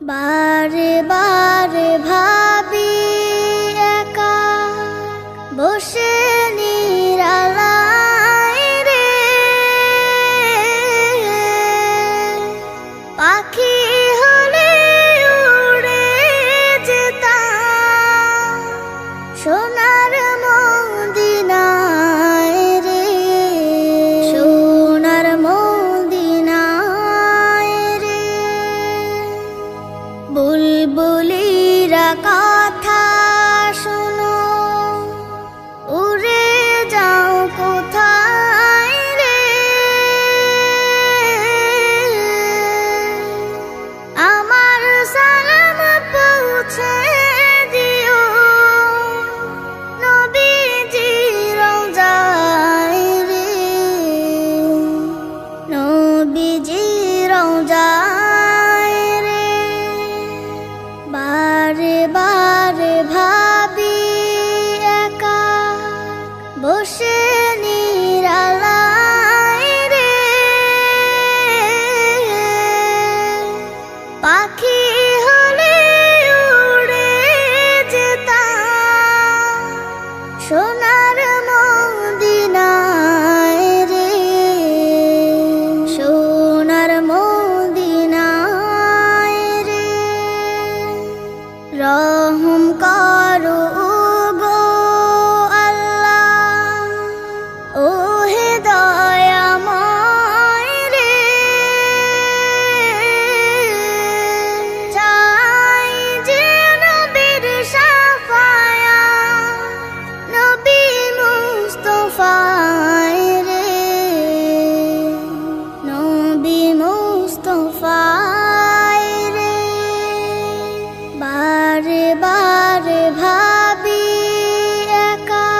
বারে বারে ভাবি একা বসে নিরালায় রে, পাখি হলে উড়ে যেতাম সোনার মদিনায় রে, সোনার মদিনায় রে। বুলবুলিরা কথা শোনো, উড়ে যাও কোথায় রে, আমার সালাম পৌঁছে দিও নবীজির রওজায় রে, নবীজির রওজায় রে। বারে বারে ভাবি একা বসে নিরালায় রে, পাখি হলে উড়ে যেতাম সোনার মদিনায় রে, সোনার মদিনায় রে। রহম করো গো আল্লাহ, ও হে দয়াময় রে, চাই যে নবীর শাফায়াত, নবী মুস্তাফায় রে, নবী মুস্তাফায় রে। বারে বারে ভাবি একা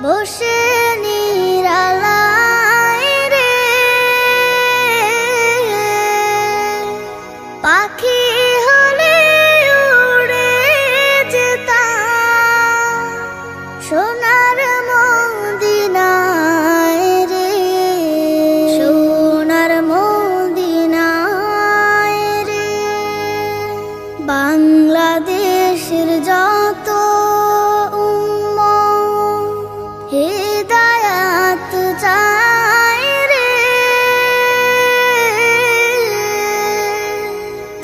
বসে নিরালায় রে, পাখি হলে উড়ে যেতাম সোনার মদিনায় রে, সোনার মদিনায় রে। বাংলাদেশের যত উম্মত হিদায়াত চায় রে,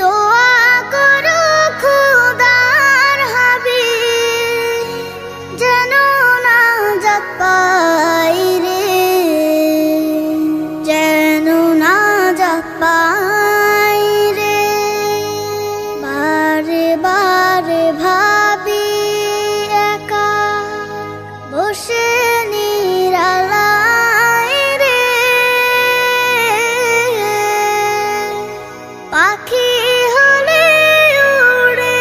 দোয়া করো খোদার হাবিব যেন নাজাত পাই রে, যেন নাজাত পাই রে। বারে বারে ভাবি একা বসে নিরালায় রে, পাখি হলে উড়ে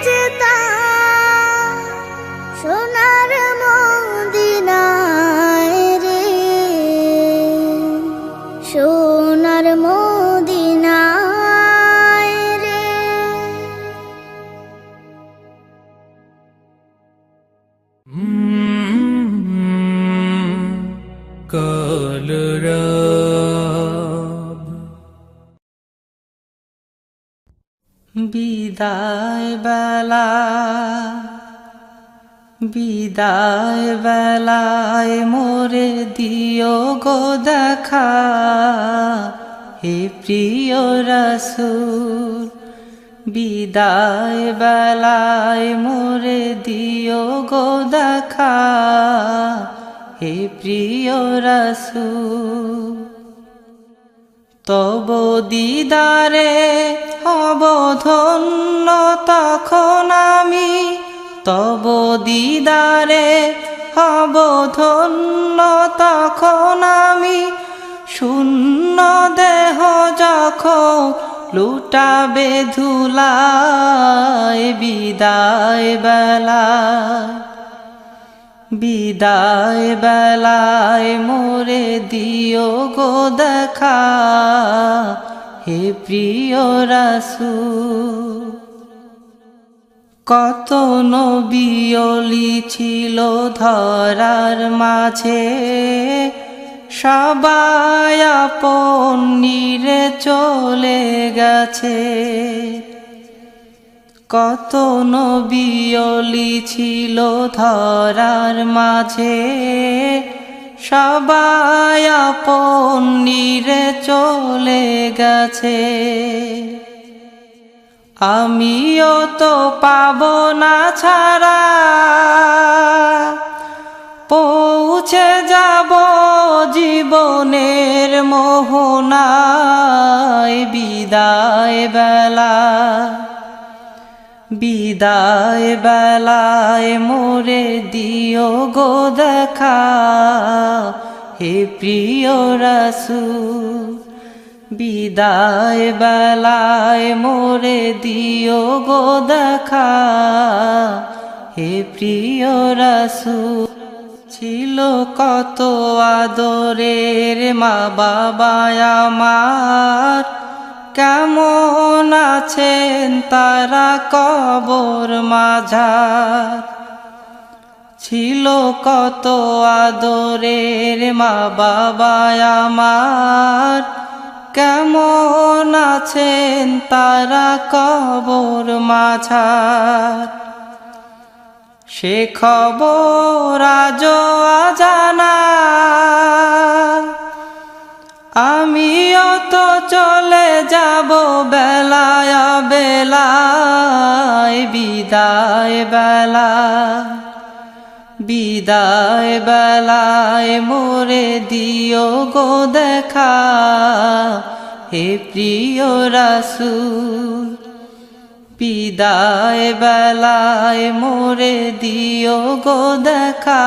যেতাম সোনার মদিনায় রে, সোনার মদিনায় রে। কলরব বিদায় বেলা, বিদায় বেলায় মোরে দিও গো দেখা, হে প্রিয় রাসূল। বিদায় বেলায় মোরে দিও গো দেখা, হে প্রিয় রাসূল। তব দিদারে হব ধন্য তখন আমি, তব দিদারে হব ধন্য তখন আমি, শূন্য দেহ যখন লুটাবে ধুলায়। বিদায় বেলায়, বিদায় বেলায় মোরে দিও গো দেখা, হে প্রিয় রাসূল। কত নবী ওলি ছিল ধরার মাঝে, সবাই আপন নিরে চলে গেছে। কত নবী ওলি ছিল ধরার মাঝে, সবাই আপন নিরে চলে গেছে। আমিও তো পাবো না ছাড়া, পৌঁছে যাব জীবনের মোহনায়। বিদায় বেলা, বিদায় বেলায় মোরে দিও গো দেখা, হে প্রিয় রাসূল। বিদায় বেলায় মোরে দিও গো দেখা, হে প্রিয় রাসূল। ছিল কত আদরের মা বাবা আমার, কেমন আছেন তারা কবর মাঝার। ছিল কত আদরের মা বাবা আমার, কেমন আছেন তারা কবর মাঝার। সে খবর আজও অজানা, আমিও তো চলে যাব বেলায় বেলায়। বিদায় বেলা, বিদায় বেলায় মোরে দিও গো দেখা, হে প্রিয় রাসূল। বিদায় বেলায় মোরে দিও গো দেখা,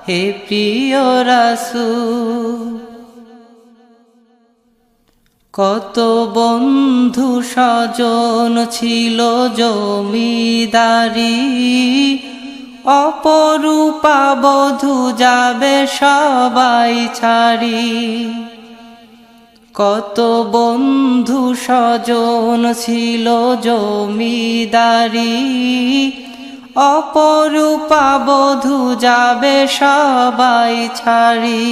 হে প্রিয় রাসূল। কত বন্ধু স্বজন ছিল জমিদারি, অপরূপা বধূ যাবে সবাই ছাড়ি। কত বন্ধু স্বজন ছিল জমিদারি, অপরূপা বধূ যাবে সবাই ছাড়ি।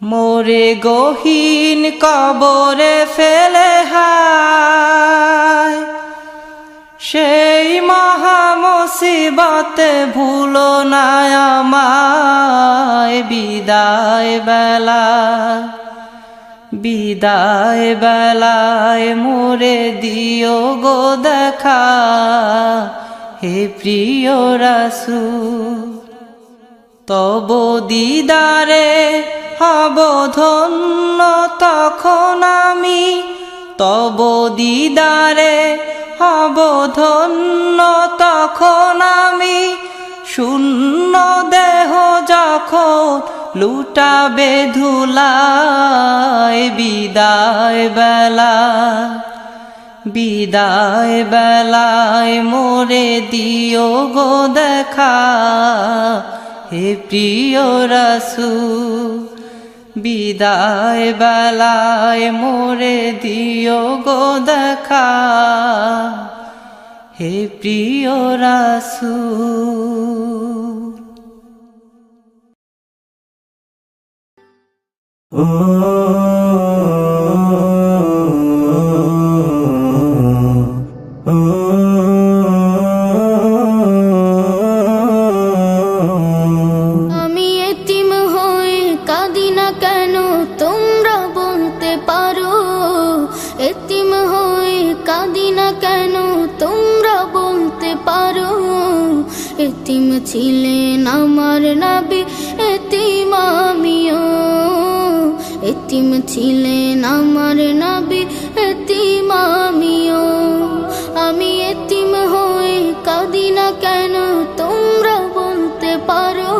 মোরে গহীন কবরে ফেলে হায়, সেই মহা মুসিবতে ভুলো না আমায়। বিদায় বেলা, বিদায় বেলায় মোরে দিও গো দেখা, হে প্রিয় রাসূল। তব দিদারে হব ধন্য তখন আমি, তব দিদারে হব ধন্য তখন আমি। শূন্য দেহ যখন লুটাবে ধুলায়। বিদায় বেলা, বিদায় বেলায় মোরে দিও গো দেখা, হে প্রিয় রাসূল। বিদায় বেলায় মোরে দিও গো দেখা, হে প্রিয় রাসূল। আমি এতিম হয়ে কাঁদি না কেন তোমরা বলতে পারো, এতিম হয়ে কাঁদি না কেন তোমরা বলতে পারো। এতিম ছিলেন আমার নবী, এতিম আমিও। এতিম ছিলেন আমার নবী, এতিম আমিও। আমি এতিম হয়ে কাঁদি না কেন তোমরা বলতে পারো,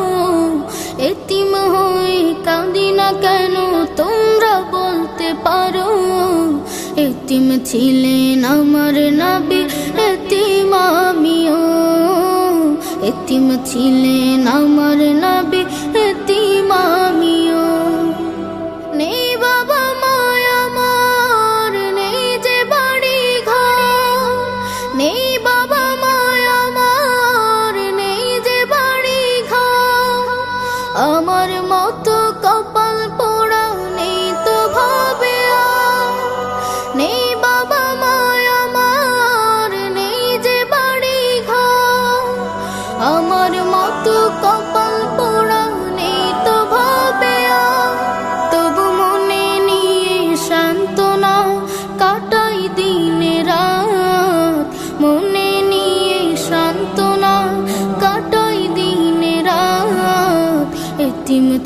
এতিম হয়ে কাঁদি না কেন তোমরা বলতে পারো। এতিম ছিলেন আমার নবী, এতিম আমিও। এতিম ছিলেন আমার নবী, এতিম আমিও। নেই বাবা মায় আমার, নেই যে বাড়ি ঘর। নেই বাবা মায় আমার, নেই যে বাড়ি ঘর।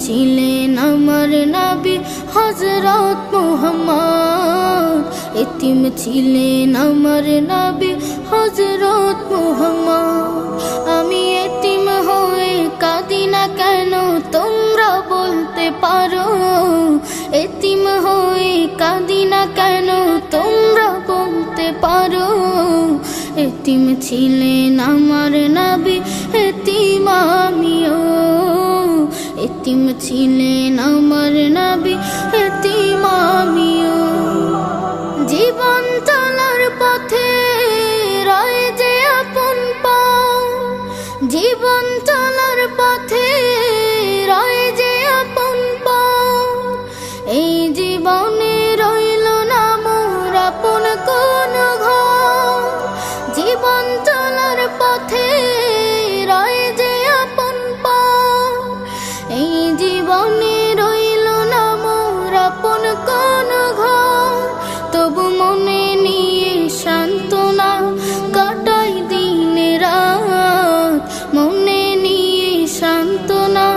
ছিলেন আমার নবী হযরত মুহাম্মদ, এতিম ছিলেন আমার নবী হযরত মুহাম্মদ। আমি এতিম হয়ে কাঁদি না কেন তোমরা বলতে পারো, এতিম হয়ে কাঁদি না কেন তোমরা বলতে পারো। এতিম ছিলেন আমার নবী এতিম আমিও, এতিম ছিলেন আমার নবী এতিম আমিও। জীবন চলার পথে রয় যে আপন পাও, জীবন চলার পথে রয় যে আপন পাও। এই জীবনে রইল না মোর আপন কোন ঘর, জীবন চলার পথে রয় যে আপন পাও। এই জীবনে রইল না মোর আপন কোন ঘর, তবু মনে নিয়ে সান্ত্বনা কাটাই দিন রাত, মনে নিয়ে সান্ত্বনা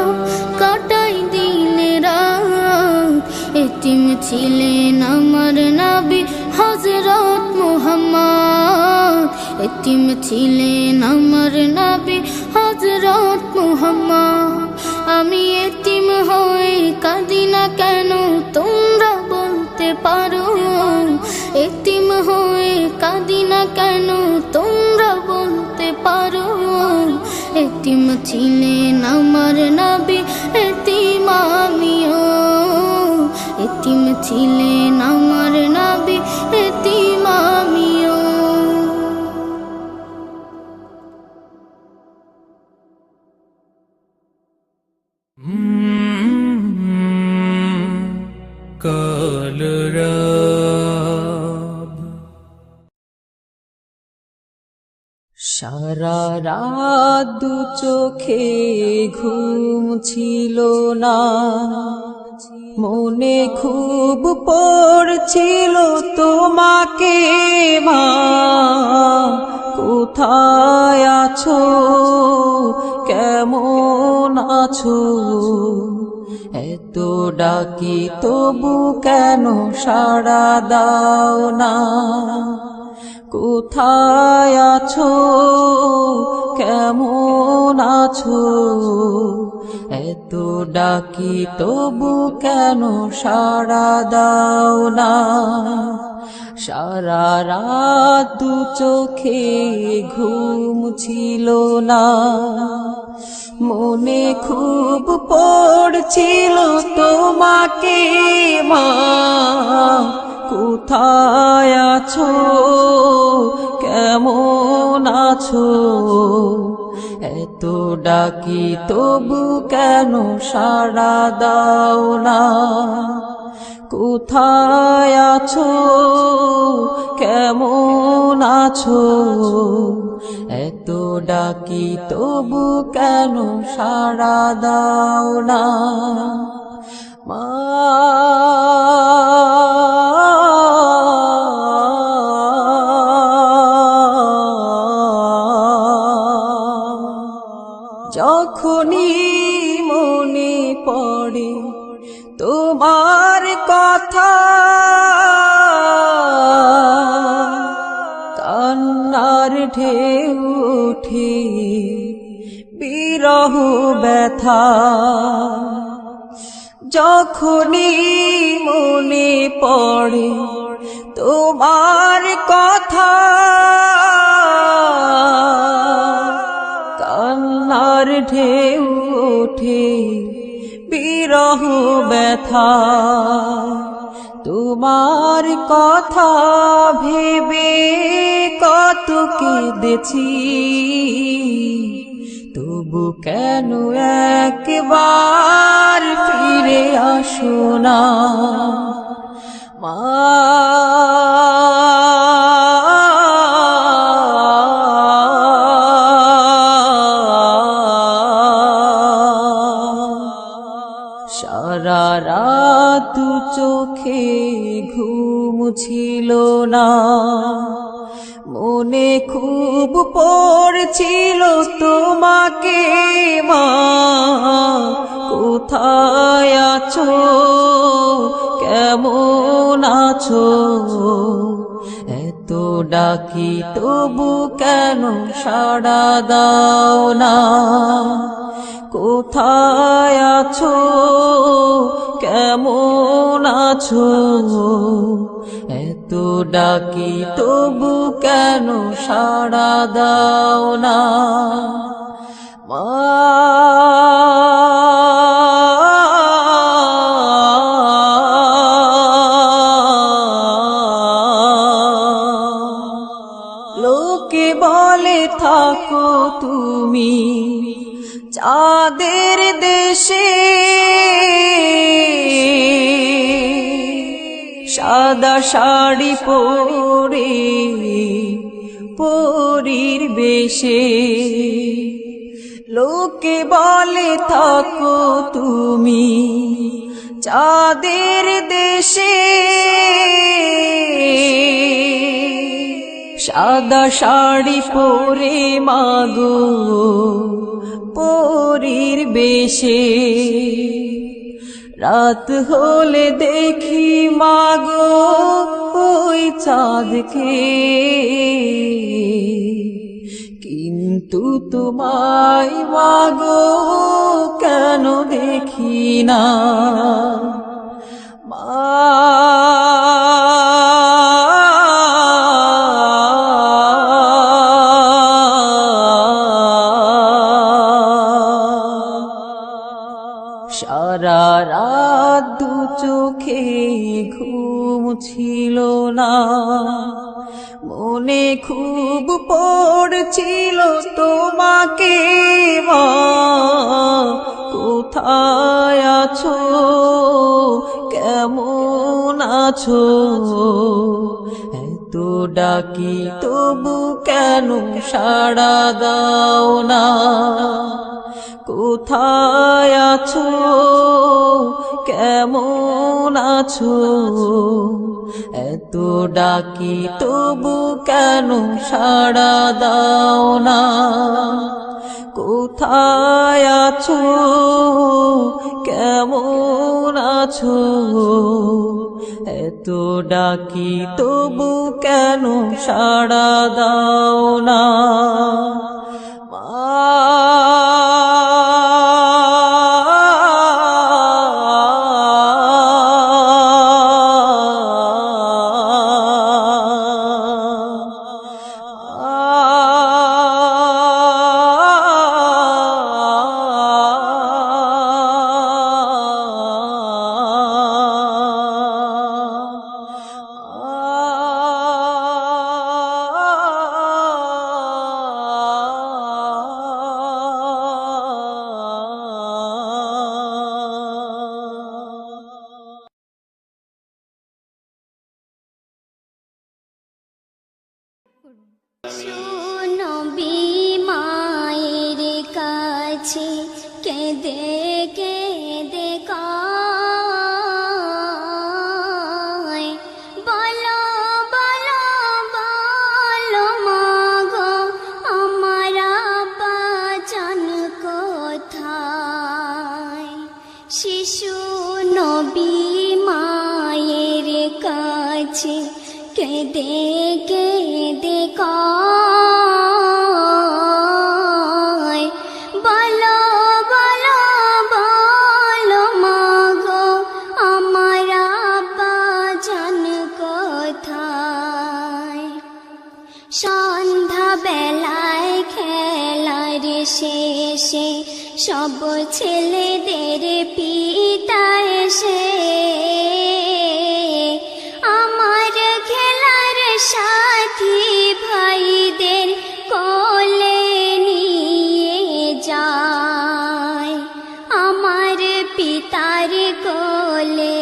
কাটাই দিন রাত। এতিম ছিলেন আমার নবী হযরত মুহাম্মদ, এতিম ছিলেন আমার নবী হযরত মুহাম্মদ। আমি এতিম হয়ে কাঁদি না কেন তোমরা বলতে পারো, এতিম হয়ে কাঁদি না কেন তোমরা বলতে পারো। এতিম ছিলেন আমার নবী এতিম আমিও, এতিম ছিলেন আমার নবী এতিম আমিও। কলরব সারা রাত দু চোখে ঘুম ছিল না, মনে খুব পড়ছিল তোমাকে মা, কোথায় আছো কেমন আছো। এত ডাকি তবু কেন সাড়া দাও না, কোথায় আছো কেমন আছো। এত ডাকি তবু কেন সাড়া দাও না। সারা রাত দু চোখে ঘুম ছিল না, মনে খুব পড়ছিল তোমাকে মা, কোথায় আছো কেমন আছো। এত ডাকি তবু কেন সাড়া দাও না, কোথায় আছো কেমন আছো। এত ডাকি তবু কেন সাড়া দাও না মা। যখনই মনে পড়ে তোমার কথা, কান্নার ঢেউ ওঠে বিরহ ব্যথা। যখনই মনে পড়ে তোমার কথা, কান্নার ঢেউ ওঠে বিরহ ব্যথা। তোমার কথা ভেবে কত কেঁদেছি, তবু কেন একবার ফিরে আসো না মা। সারা রাত চোখে ঘুম ছিল না, মনে খুব পড়ছিল তোমাকে মা, কোথায় আছো, কেমন আছো? এত ডাকি তবু কেন সাড়া দাও না? কোথায় আছো, কেমন আছো? এত ডাকি তবু কেন সাড়া দাও না? মা লোকে বলে থাকো তুমি চাঁদের দেশে, সাদা শাড়ি পরে পরীর বেশে। লোকে বলে থাকো তুমি চাঁদের দেশে, সাদা শাড়ি পরে মাগো পরীর বেশে। রাত হলে দেখি মাগো ওই চাঁদকে, কিন্তু তোমায় মাগো কেন দেখি না? মা সারা রাত দু চোখে ঘুম ছিল না, মনে খুব পড়ছিল তোমাকে মা, কোথায় আছো, কেমন আছো? এত ডাকি তবু কেন সাড়া দাও না? কোথায় আছো, কেমন আছো? এত ডাকি তবু কেন সাড়া দাও না? কোথায় আছো, কেমন আছো? এত ডাকি তবু কেন সাড়া দাও না? নবী মায়ের কাছে কেঁদে কেঁদে কয়, বলো বলো বলো মাগো আমার আব্বাজান কোথায়? শিশু নবী মায়ের কাছে কেঁদে কেঁদে কয়, বলো বলো বলো মাগো আমার আব্বাজান কোথায়? সন্ধ্যা বেলায় খেলার শেষে সব ছেলেদের পিতা এসে আমার খেলার সাথী ভাইদের কোলে নিয়ে যায়। আমার পিতার কোলে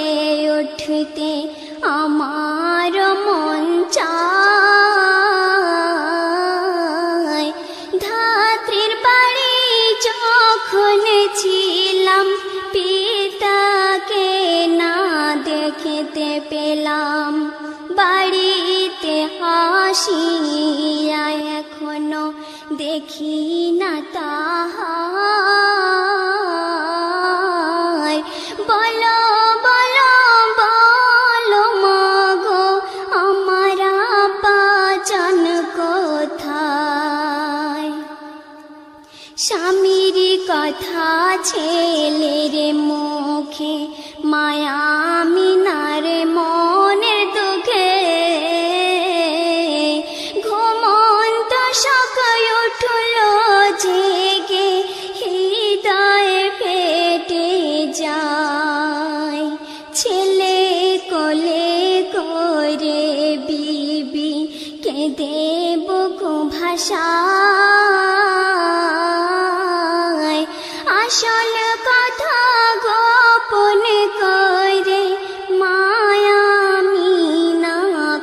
উঠতে আমার মন চায়। ধাত্রীর বাড়ি যখন ছিলাম পিতাকে না দেখতে পেলাম, বাড়িতে আসিয়া এখনো দেখি না তাহার। বলো বলো বলো মাগো আমার আব্বাজান কোথায়? স্বামীর কথা ছেলের মুখে মায়া মিনার মনের দুঃখে ঘুমন্ত সকাল উঠল জেগে হৃদয়ে ফেটে যায়। ছেলে কোলে করে বিবি কেঁদে বুকু ভাষায়। আসল কথা গোপন করে মায়া মিনা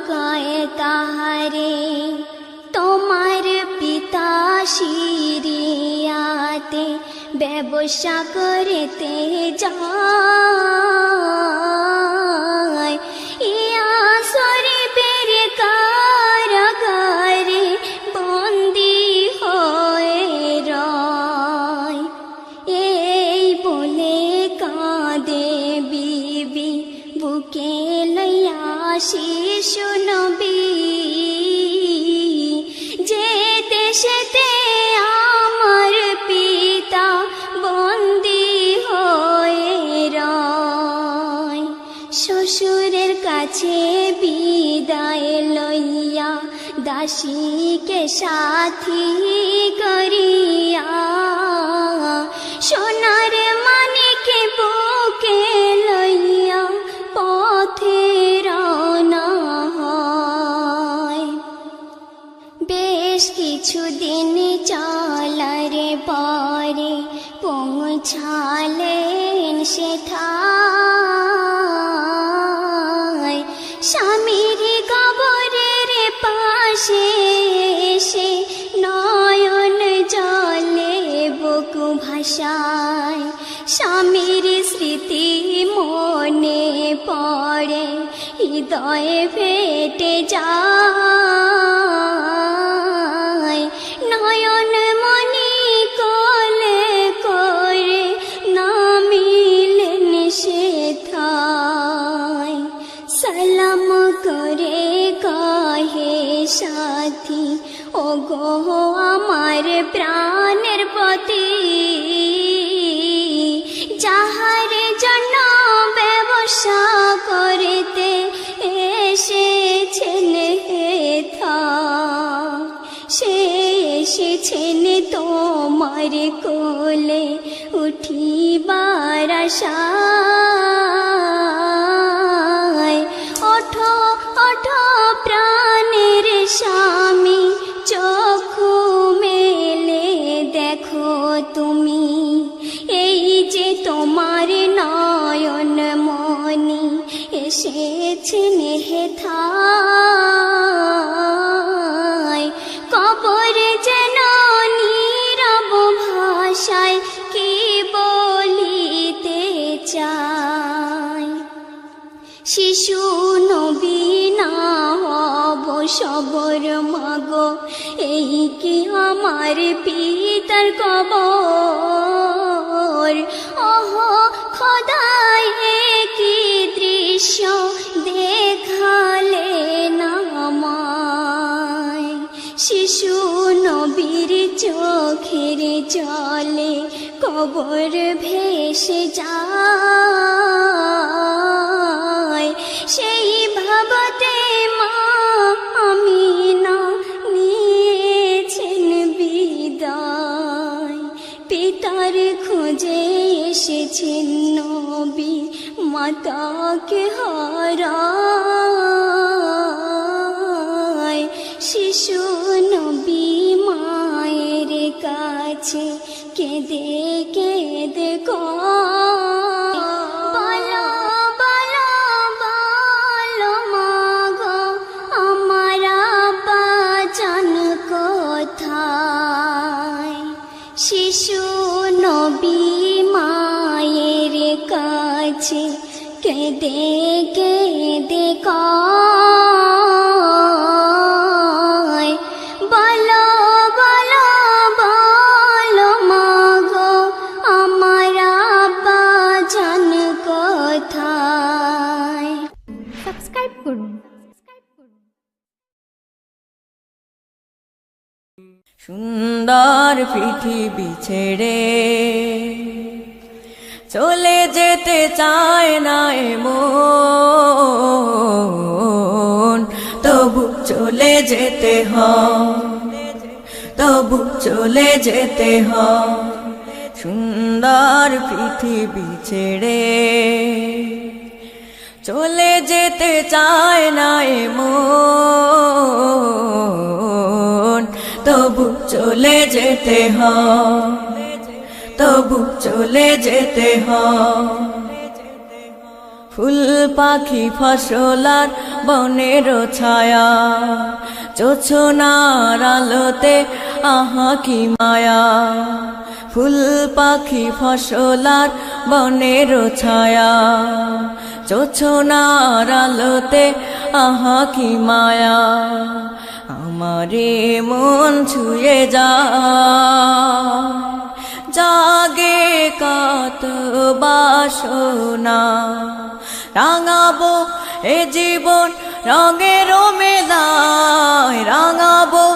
কয় তাহারে। তোমার পিতা সিরিয়াতে ব্যবসা করতে যায়। ইয়া শরীফের কারাগারে বন্দী হয়ে রয়। এই বলে কাঁদে বিবি বুকে লইয়া শিশু নবী। যে দেশেতে আমার পিতা বন্দী হয়ে রয়। শ্বশুরের কাছে বিদায় লইয়া দাসীকে সাথী করিয়া সোনার মানিকে বুকে লইয়া পথে রওনা হয়। বেশ কিছুদিন চলার পরে পৌঁছালেন সেথায়। স্বামীর কবরের পাশে এসে নয়ন জলে বুকু ভাষায়। স্বামীর স্মৃতি মনে পড়ে হৃদয়ে ফেটে যায়। নয়ন মনি কোলে করে নামিলেন সেথায়। সালাম করে কহে সাথী ওগো আমার প্রাণের পতি। যাহার জন্য ব্যবসা করতে এসেছেন হেথায়। সে এসেছেন তোমার কোলে উঠিবার আশায়। ওঠো ওঠো প্রাণের স্বামী চক্ষু মেলে দেখো তুমি। এই যে তোমার নয়ন মনি এসেছেন হেথায়। কবর যেন নীরব ভাষায় কি বলিতে চায়। শিশু নবী না হব সবর মাগো এই কি আমার পিতার কবর। ওহ খোদায় কি দৃশ্য দেখালে না আমায়। শিশু নবীর চোখের জলে কবর ভেসে যায়। সেই ভাবতে মা আমিনা নিয়েছেন বিদায়। পিতার খোঁজে এসেছেন নবী মাতাকে হারায়। শিশু নবী মায়ের কাছে কেঁদে কেঁদে বলো বলো বলো মাগো আমার আব্বাজান কোথায়। শিশু নবী মায়ের কাছে কেঁদে কেঁদে সুন্দর পৃথিবী ছেড়ে চলে যেতে চায় না মন, তবু চলে যেতে হয়, তবু চলে যেতে হয়। সুন্দর পৃথিবী ছেড়ে চলে যেতে চায় না মন, তবু চলে যেতে হয়, তবু চলে যেতে হয়। ফুল পাখি ফসলার বনের ছায়া, জোছনার আলোতে আহা কি মায়া। ফুল পাখি ফসলার বনের ছায়া, জোছনার আলোতে আহা কি মায়া। আমারে মন ছুঁয়ে যা, জাগে কত বাসনা। রাঙাবো এ জীবন রঙের মেলায়, রাঙাবো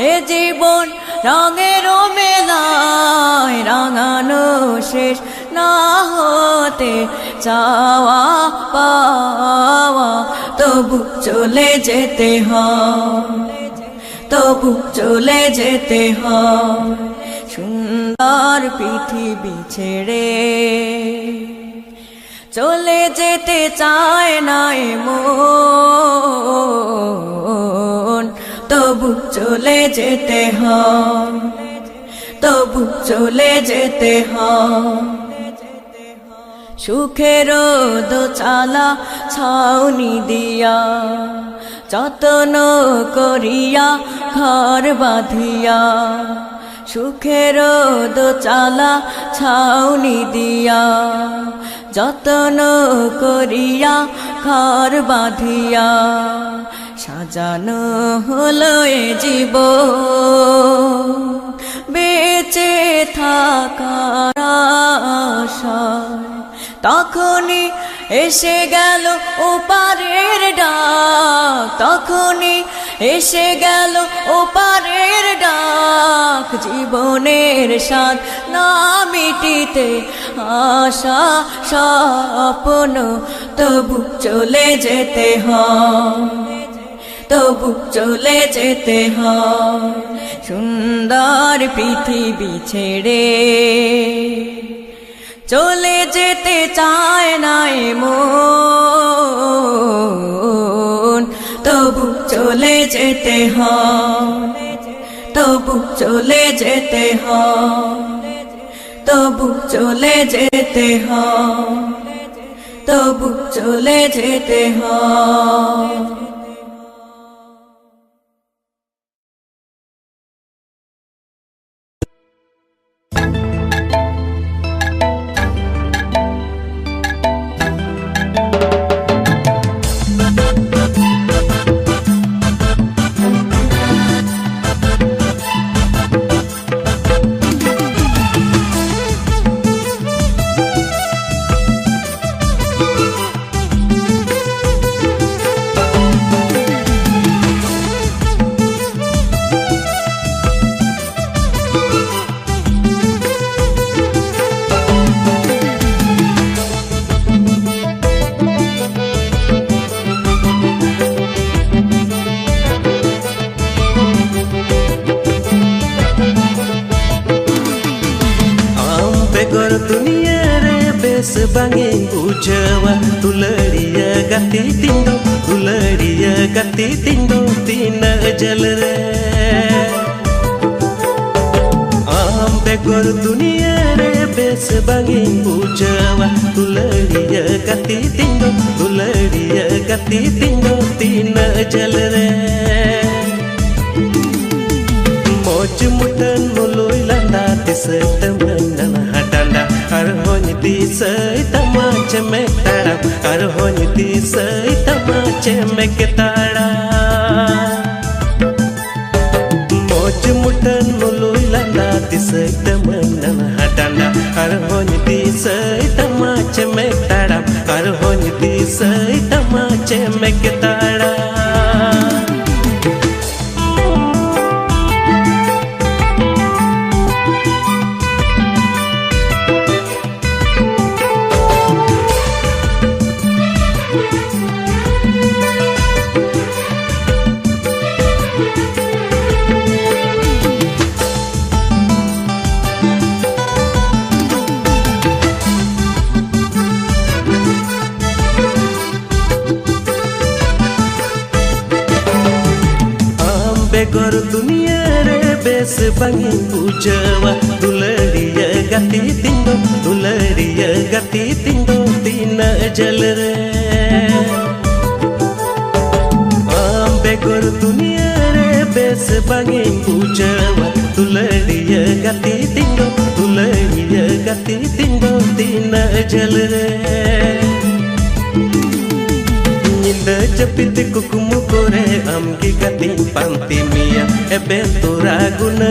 এ জীবন রঙের মেলায়। রাঙানো শেষ না হতে চাওয়া পাওয়া, তবু চলে যেতে হয়, তবু চলে যেতে হয়। সুন্দর পৃথিবী ছেড়ে চলে যেতে চায় না মন, তবু চলে যেতে হয়, তবু চলে যেতে হয়। সুখের দোচালা ছাউনি দিয়া, যত্ন করিয়া ঘর বাঁধিয়া। সুখের দোচালা ছাউনি দিয়া, যত্ন করিয়া ঘর বাঁধিয়া। সাজানো হলো এ জীবন বেঁচে থাকার আশায়, তখনই এসে গেল ওপারের ডাক, তখনই এসে গেল ওপারের ডাক। জীবনের স্বাদ না মিটিতে আশা স্বপ্ন, তবু চলে যেতে হয়, তবু চলে যেতে হয়। সুন্দর পৃথিবী ছেড়ে চলে যেতে চায় না মন, তবু চলে যেতে হয়, তবু চলে যেতে হয়, তবু চলে যেতে হয়, তবু চলে যেতে হয়। bangi bujawa tulariya gati tindo tina jalre am begor duniya re bes bangi bujawa tulariya gati tindo tina jalre moj mutan muloi landa tiseteman hadanda har honi disai tamache me tara har honi disai tamache me ketara moj mutan muloi landa tiseteman hadanda har honi disai tamache me tara har honi disai tamache me ketara bangi bujawa dulariya gati tindo dulariya gati tindo tina jalre ambe gor dunia re bes bangi bujawa dulariya gati tindo tina jalre Ninda japit kukumu kore amgi gating panti mia ebentura guna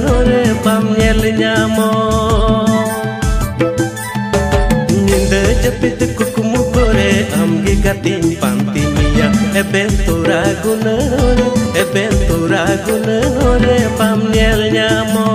nore pamyel nyamo Ninda japit kukumu kore amgi gating panti mia ebentura guna nore pamyel nyamo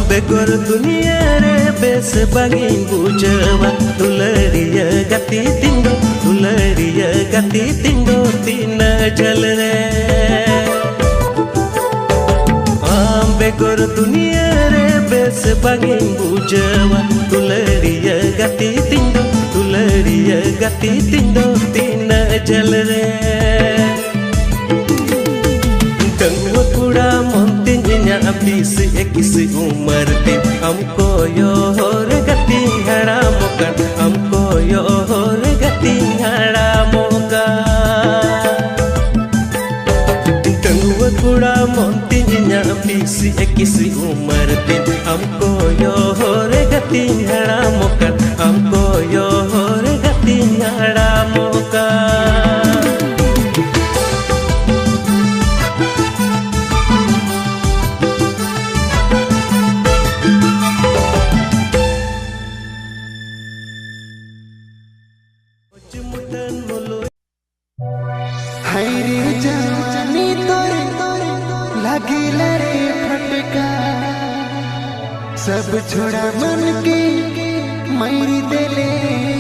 Begor dunia re bes bangi bujawa dulariya gati tindo tina jalre Begor dunia re bes bangi bujawa dulariya gati tindo tina jalre Tengok kuda montin inya abisi ekisi umar tin Amko yohor gating haramokan Amko yohor gating haramokan Tengok kuda montin inya abisi ekisi umar tin Amko yohor gating haramokan Amko yohor gating haramokan हायरे जवानी तोर लागिला रे फटका सब छोड़ा मन के मारी देले